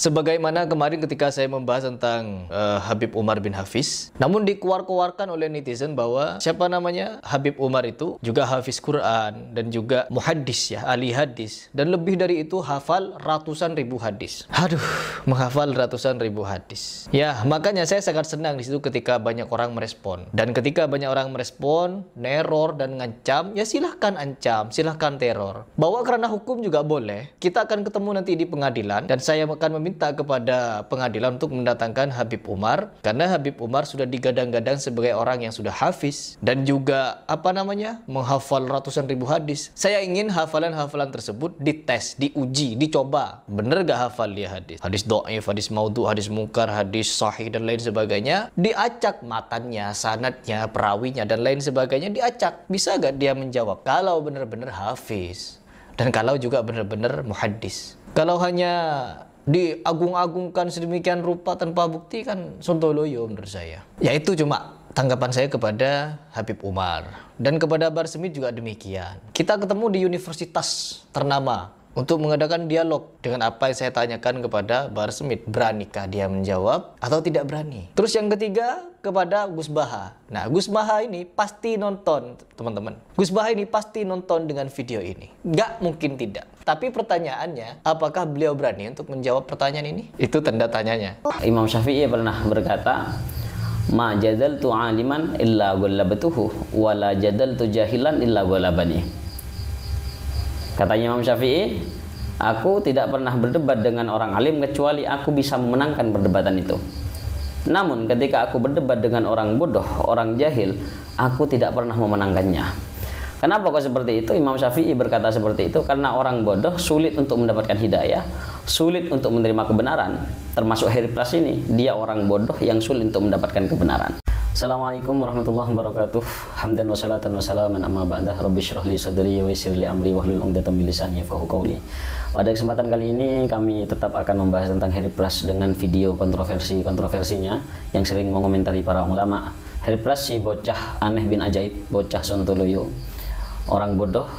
Sebagaimana kemarin ketika saya membahas tentang Habib Umar bin Hafiz, namun dikeluarkan oleh netizen bahwa siapa namanya Habib Umar itu juga hafiz Quran dan juga muhaddis ya, ahli hadis, dan lebih dari itu hafal ratusan ribu hadis. Aduh, menghafal ratusan ribu hadis. Ya, makanya saya sangat senang di situ ketika banyak orang merespon. Dan ketika banyak orang merespon, neror dan ngancam, ya silahkan ancam, silahkan teror. Bahwa karena hukum juga boleh. Kita akan ketemu nanti di pengadilan dan saya akan meminta kepada pengadilan untuk mendatangkan Habib Umar, karena Habib Umar sudah digadang-gadang sebagai orang yang sudah hafiz dan juga menghafal ratusan ribu hadis. Saya ingin hafalan-hafalan tersebut dites, diuji, dicoba. Bener gak hafal dia hadis? Hadis dhaif, hadis maudhu, hadis mungkar, hadis sahih dan lain sebagainya. Diacak matannya, sanadnya, perawinya dan lain sebagainya diacak. Bisa gak dia menjawab? Kalau benar-benar hafiz dan kalau juga benar-benar muhaddis. Kalau hanya diagung-agungkan sedemikian rupa tanpa bukti kan sontoloyo menurut saya. Ya itu cuma tanggapan saya kepada Habib Umar. Dan kepada Bahar Smith juga demikian. Kita ketemu di universitas ternama untuk mengadakan dialog dengan apa yang saya tanyakan kepada Bahar Smith. Beranikah dia menjawab atau tidak berani? Terus yang ketiga kepada Gus Baha. Nah, Gus Baha ini pasti nonton, teman-teman. Gus Baha ini pasti nonton dengan video ini. Nggak mungkin tidak. Tapi pertanyaannya, apakah beliau berani untuk menjawab pertanyaan ini? Itu tanda tanyanya. Imam Syafi'i pernah berkata, "Ma jadaltu 'aliman illa ghallabtuhu wa la jadaltu jahilan illa ghalabani." Katanya Imam Syafi'i, aku tidak pernah berdebat dengan orang alim kecuali aku bisa memenangkan perdebatan itu. Namun ketika aku berdebat dengan orang bodoh, orang jahil, aku tidak pernah memenangkannya. Kenapa kok seperti itu? Imam Syafi'i berkata seperti itu karena orang bodoh sulit untuk mendapatkan hidayah, sulit untuk menerima kebenaran. Termasuk Harry Plas ini, dia orang bodoh yang sulit untuk mendapatkan kebenaran. Assalamualaikum warahmatullahi wabarakatuh. Hamdan wa salatan wa salaman amma ba'dah. Rabbi shrah li sadri wa yassir li amri wahlul 'uqdatam min lisani yafqahu qawli. Pada kesempatan kali ini kami tetap akan membahas tentang Harry Plas dengan video kontroversinya yang sering mengomentari para ulama. Harry Plas si bocah aneh bin ajaib, bocah sontoloyo, orang bodoh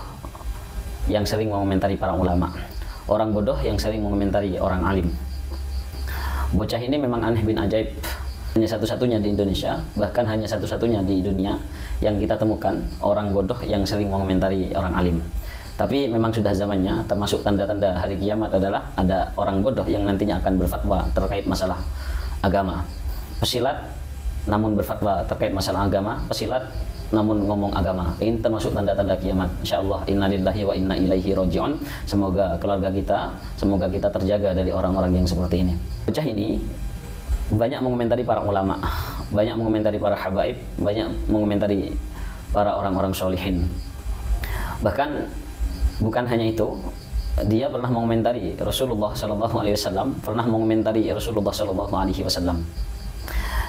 yang sering mengomentari para ulama, orang bodoh yang sering mengomentari orang alim. Bocah ini memang aneh bin ajaib, hanya satu-satunya di Indonesia, bahkan hanya satu-satunya di dunia yang kita temukan orang bodoh yang sering mengomentari orang alim. Tapi memang sudah zamannya, termasuk tanda-tanda hari kiamat adalah ada orang bodoh yang nantinya akan berfatwa terkait masalah agama. Pesilat namun berfatwa terkait masalah agama, pesilat namun ngomong agama. Ini termasuk tanda-tanda kiamat. Insyaallah, innalillahi wa inna ilaihi raji'un. Semoga keluarga kita, semoga kita terjaga dari orang-orang yang seperti ini. Bocah ini banyak mengomentari para ulama, banyak mengomentari para habaib, banyak mengomentari para orang-orang solihin. Bahkan bukan hanya itu, dia pernah mengomentari Rasulullah SAW, pernah mengomentari Rasulullah SAW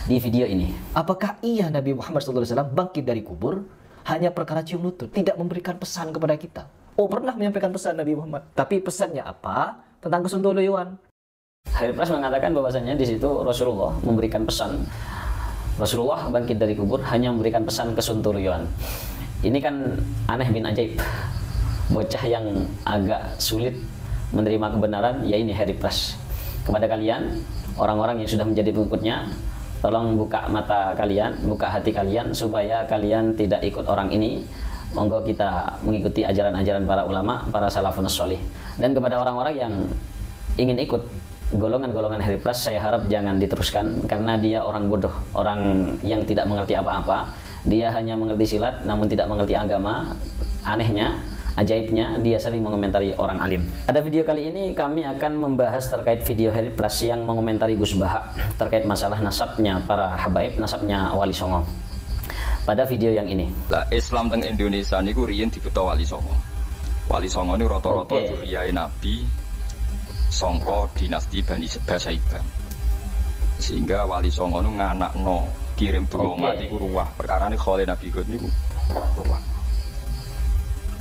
di video ini. Apakah iya Nabi Muhammad SAW bangkit dari kubur hanya perkara cium lutut, tidak memberikan pesan kepada kita? Oh, pernah menyampaikan pesan Nabi Muhammad, tapi pesannya apa? Tentang kesontoloyoan. Harry Plas mengatakan bahwasanya di situ Rasulullah memberikan pesan. Rasulullah bangkit dari kubur hanya memberikan pesan kesontoloyoan. Ini kan aneh bin ajaib, bocah yang agak sulit menerima kebenaran, ya ini Harry Plas. Kepada kalian, orang-orang yang sudah menjadi pengikutnya, tolong buka mata kalian, buka hati kalian supaya kalian tidak ikut orang ini. Monggo kita mengikuti ajaran-ajaran para ulama, para salafun sholih. Dan kepada orang-orang yang ingin ikut golongan-golongan Harry Plas, saya harap jangan diteruskan karena dia orang bodoh, orang yang tidak mengerti apa-apa. Dia hanya mengerti silat namun tidak mengerti agama. Anehnya, ajaibnya, dia sering mengomentari orang alim. Pada video kali ini kami akan membahas terkait video Harry Plas yang mengomentari Gus Baha terkait masalah nasabnya para habaib, nasabnya Wali Songo. Pada video yang ini. Lah Islam teng Indonesia niku riyen dibeto Wali Songo. Wali Songo niku rata-rata zuriyae Nabi sangka dinasti Bani Saibah. Sehingga Wali Songo niku nganakno kirim donga mati ku ruwah. Perkarane Khalil Nabi Hud niku ruwah.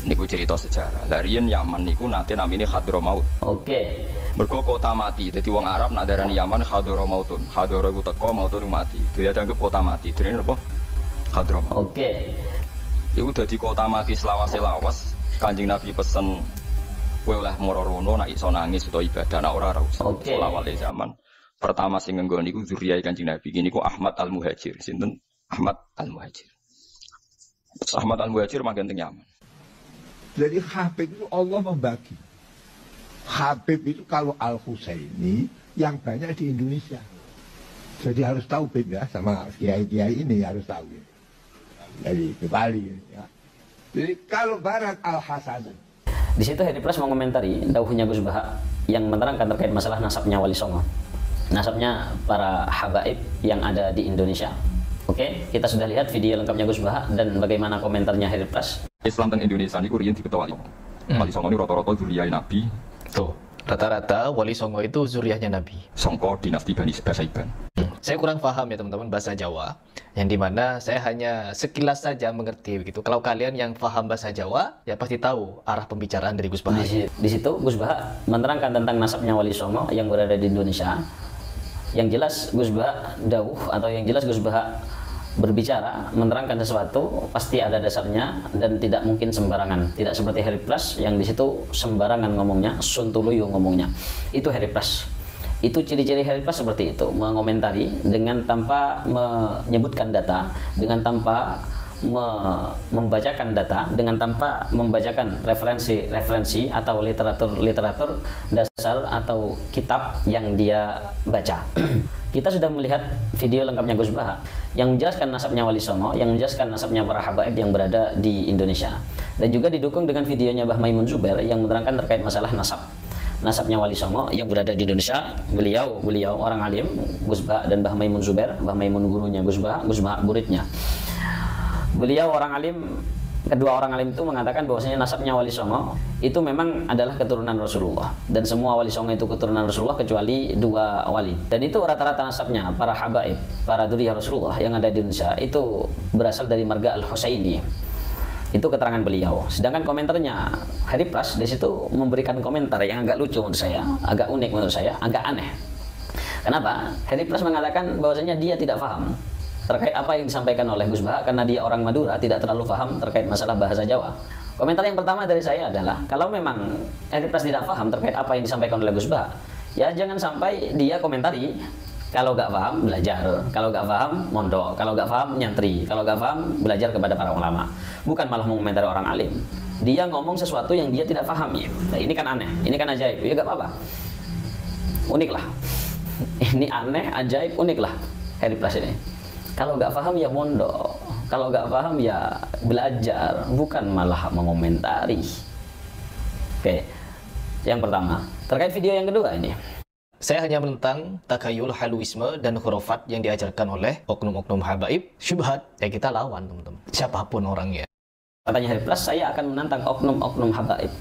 Niku cerita sejarah. Larian Yaman niku nate namine Hadramaut. Mergo kota mati. Dadi wong Arab nak darani Yaman Hadramautun. Hadra iku teko, mautun mati. Dia dianggap kota mati. Dene apa? Hadramaut. Iku dadi kota mati selawase lawas. Kanjeng Nabi pesen Kowe oleh moro rono nek iso nangis utawa ibadah nek ora usah. Oke. Awale zaman. Pertama sing nganggo niku zuriyah Kanjeng Nabi. Niku Ahmad Al-Muhajir. Sinten? Ahmad Al-Muhajir. Ahmad Al-Muhajir manggen teng Yaman. Jadi Habib itu Allah membagi. Habib itu kalau Al-Husaini yang banyak di Indonesia. Jadi harus tahu Bib ya, sama kiai-kiai ini harus tahu. Ya. Jadi ke Bali ya. Jadi kalau Barat Al-Hasan. Di situ Heri Pras mengomentari dauhnya Gus Baha yang menerangkan terkait masalah nasabnya Wali Songo. Nasabnya para habaib yang ada di Indonesia. Oke, kita sudah lihat video lengkapnya Gus Baha dan bagaimana komentarnya Heri Pras. Islam teng Indonesia niku riyen diketua wali. Wali Songo niku rata-rata zuriyah Nabi. Tuh, rata-rata Wali Songo itu zuriyahnya Nabi. Sangka dinasti Bani Saiban. Saya kurang paham ya teman-teman bahasa Jawa, yang dimana saya hanya sekilas saja mengerti begitu. Kalau kalian yang paham bahasa Jawa, ya pasti tahu arah pembicaraan dari Gus Baha. Di situ Gus Baha menerangkan tentang nasabnya Wali Songo yang berada di Indonesia. Yang jelas Gus Baha dawuh atau yang jelas Gus Baha berbicara menerangkan sesuatu pasti ada dasarnya dan tidak mungkin sembarangan. Tidak seperti Heri Pras yang di situ sembarangan ngomongnya, suntuluyu ngomongnya. Itu Heri Pras. Itu ciri-ciri Heri Pras seperti itu, mengomentari dengan tanpa menyebutkan data, dengan tanpa membacakan data, dengan tanpa membacakan referensi atau literatur dasar atau kitab yang dia baca. Kita sudah melihat video lengkapnya Gus Baha yang menjelaskan nasabnya Wali Songo, yang menjelaskan nasabnya para habaib yang berada di Indonesia, dan juga didukung dengan videonya Mbah Maimun Zubair yang menerangkan terkait masalah nasabnya Wali Songo yang berada di Indonesia. Beliau orang alim, Gus Baha dan Mbah Maimun Zubair. Mbah Maimun gurunya Gus Baha muridnya. Beliau orang alim, kedua orang alim itu mengatakan bahwasanya nasabnya Wali Songo itu memang adalah keturunan Rasulullah, dan semua Wali Songo itu keturunan Rasulullah kecuali dua wali. Dan itu rata-rata nasabnya para habaib, para dzurriyyah Rasulullah yang ada di Indonesia itu berasal dari marga Al-Husaini. Itu keterangan beliau. Sedangkan komentarnya Heri Pras di situ memberikan komentar yang agak lucu menurut saya, agak unik menurut saya, agak aneh. Kenapa? Heri Pras mengatakan bahwasanya dia tidak paham terkait apa yang disampaikan oleh Gus Baha karena dia orang Madura, tidak terlalu paham terkait masalah bahasa Jawa. Komentar yang pertama dari saya adalah kalau memang Heri Pras tidak paham terkait apa yang disampaikan oleh Gus Baha, ya jangan sampai dia komentari. Kalau gak paham, belajar. Kalau gak paham, mondok. Kalau gak paham, nyantri. Kalau gak paham, belajar kepada para ulama. Bukan malah mengomentari orang alim. Dia ngomong sesuatu yang dia tidak pahami. Nah, ini kan aneh, ini kan ajaib. Ya gak apa-apa. Unik lah. Ini aneh, ajaib, unik lah Heri Pras ini. Kalau gak paham ya mondok. Kalau gak paham ya belajar. Bukan malah mengomentari. Oke. Yang pertama. Terkait video yang kedua ini. Saya hanya menentang takayul haluisme dan khurafat yang diajarkan oleh oknum-oknum habaib. Syubhat, ya kita lawan teman-teman. Siapapun orangnya. Katanya Heri Pras, saya akan menantang oknum-oknum habaib.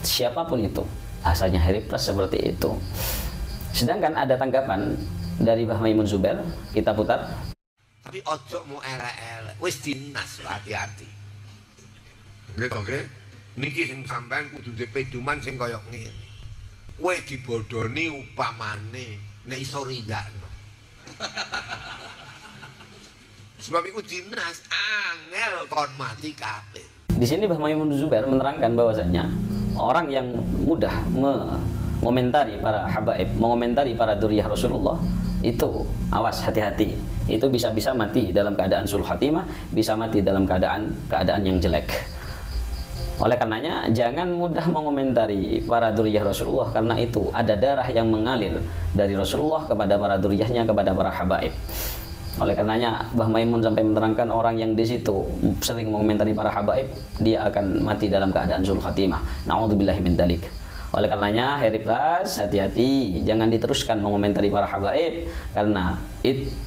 Siapapun itu. Bahasanya Heri Pras seperti itu. Sedangkan ada tanggapan dari Mbah Maimun Zubair, kita putar. Tapi ojo mau elek-elek, wis dinas, hati-hati. Nggih to, nggih. Niki sing sampean kudu duwe pedoman sing kaya ngene. Kowe dibodoni upamane nek iso rindakno. Sebab iku dinas angel kon mati kabeh. Di sini Mbah Maimun Zubair menerangkan bahwasanya orang yang mudah mengomentari para habaib, mengomentari para dzurriyyah Rasulullah itu awas, hati-hati. Itu bisa-bisa mati dalam keadaan sulh khatimah, bisa mati dalam keadaan yang jelek. Oleh karenanya jangan mudah mengomentari para dzurriyyah Rasulullah karena itu ada darah yang mengalir dari Rasulullah kepada para dzurriyyahnya, kepada para habaib. Oleh karenanya Mbah Maimun sampai menerangkan orang yang di situ sering mengomentari para habaib, dia akan mati dalam keadaan sulh khatimah. Nauzubillahi min dzalik. Oleh karenanya Heri Pras, hati-hati, jangan diteruskan mengomentari para habaib karena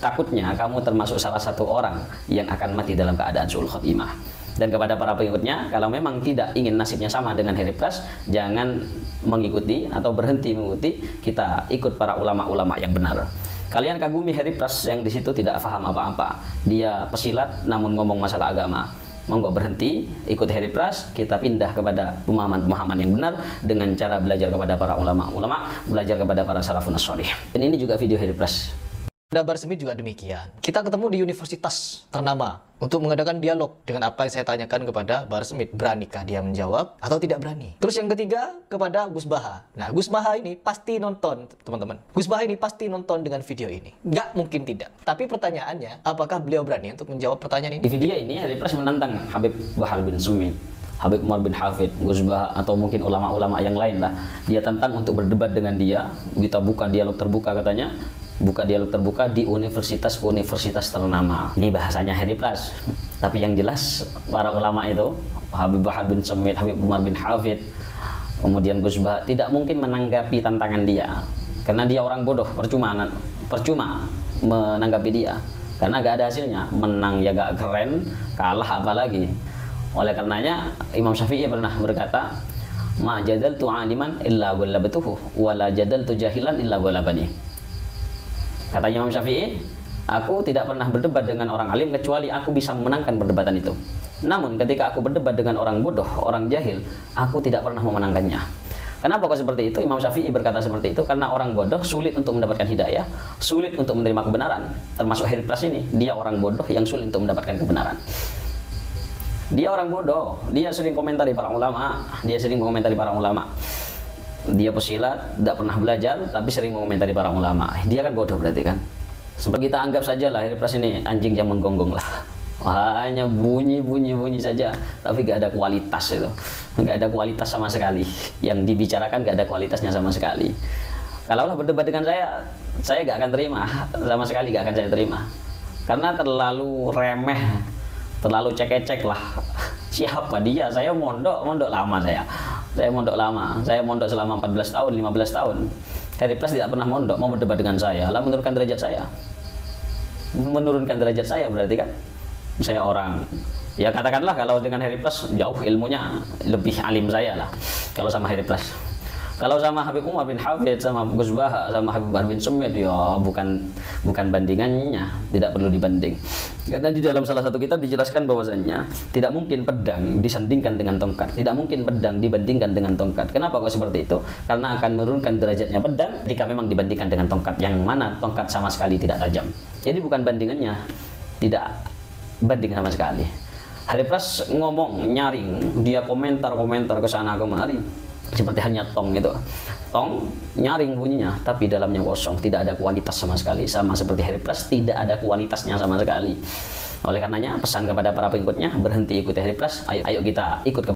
takutnya kamu termasuk salah satu orang yang akan mati dalam keadaan sulh khatimah. Dan kepada para pengikutnya, kalau memang tidak ingin nasibnya sama dengan Heri Pras, jangan mengikuti atau berhenti mengikuti, kita ikut para ulama-ulama yang benar. Kalian kagumi Heri Pras yang di situ tidak paham apa-apa. Dia pesilat namun ngomong masalah agama. Monggo berhenti, ikut Heri Pras, kita pindah kepada pemahaman-pemahaman yang benar dengan cara belajar kepada para ulama-ulama, belajar kepada para salafun sholih. Dan ini juga video Heri Pras. Bar Smith juga demikian. Kita ketemu di universitas ternama untuk mengadakan dialog dengan apa yang saya tanyakan kepada Bar Smith. Beranikah dia menjawab atau tidak berani? Terus yang ketiga kepada Gus Baha. Nah, Gus Baha ini pasti nonton, teman-teman. Gus Baha ini pasti nonton dengan video ini. Nggak mungkin tidak. Tapi pertanyaannya, apakah beliau berani untuk menjawab pertanyaan ini? Di video ini Hari Pres menantang Habib Bahar bin Sumit, Habib Umar bin Hafid, Gus Baha, atau mungkin ulama-ulama yang lain lah. Dia tantang untuk berdebat dengan dia. Kita buka dialog terbuka katanya. Buka dialog terbuka di universitas ternama. Ini bahasanya Hari Pres. Tapi yang jelas para ulama itu, Habib Bahar bin Sumit, Habib Umar bin Hafid, kemudian Gus Baha, tidak mungkin menanggapi tantangan dia. Karena dia orang bodoh, percuma menanggapi dia. Karena gak ada hasilnya. Menang ya gak keren, kalah apalagi. Oleh karenanya Imam Syafi'i pernah berkata, "Ma jadaltu 'aliman illa ghalabtuhu wa la jadaltu jahilan illa ghalabani." Katanya Imam Syafi'i, aku tidak pernah berdebat dengan orang alim kecuali aku bisa memenangkan perdebatan itu. Namun ketika aku berdebat dengan orang bodoh, orang jahil, aku tidak pernah memenangkannya. Kenapa kok seperti itu? Imam Syafi'i berkata seperti itu karena orang bodoh sulit untuk mendapatkan hidayah, sulit untuk menerima kebenaran. Termasuk Hari Pres ini, dia orang bodoh yang sulit untuk mendapatkan kebenaran. Dia orang bodoh, dia sering komentari para ulama, Dia pesilat, tidak pernah belajar, tapi sering mengomentari para ulama. Dia kan bodoh berarti kan. Sebab kita anggap saja lah Hari Pres ini anjing yang menggonggong lah. Hanya bunyi saja, tapi gak ada kualitas itu. Gak ada kualitas sama sekali. Yang dibicarakan gak ada kualitasnya sama sekali. Kalaulah berdebat dengan saya gak akan terima. Sama sekali gak akan saya terima. Karena terlalu remeh, terlalu cek-cek lah. Siapa dia? Saya mondok lama saya. Saya mondok selama 14 tahun, 15 tahun. Hari Pres tidak pernah mondok, mau berdebat dengan saya. Lah menurunkan derajat saya. Menurunkan derajat saya berarti kan. Saya orang, ya katakanlah kalau dengan Hari Pres jauh ilmunya lebih alim saya lah. Kalau sama Hari Pres. Kalau sama Habib Umar bin Hafid, sama Gus Baha, sama Habib Bahar bin Sumit, ya bukan bandingannya, tidak perlu dibanding. Karena di dalam salah satu kitab dijelaskan bahwasannya tidak mungkin pedang disandingkan dengan tongkat, tidak mungkin pedang dibandingkan dengan tongkat. Kenapa kok seperti itu? Karena akan menurunkan derajatnya pedang jika memang dibandingkan dengan tongkat, yang mana tongkat sama sekali tidak tajam. Jadi bukan bandingannya, tidak banding sama sekali. Hari Pres ngomong, nyaring, dia komentar ke sana kemari. Seperti hanya tong itu, tong nyaring bunyinya, tapi dalamnya kosong, tidak ada kualitas sama sekali. Sama seperti Hari Pres, tidak ada kualitasnya sama sekali. Oleh karenanya pesan kepada para pengikutnya, berhenti ikuti Hari Pres, ayo kita ikut ke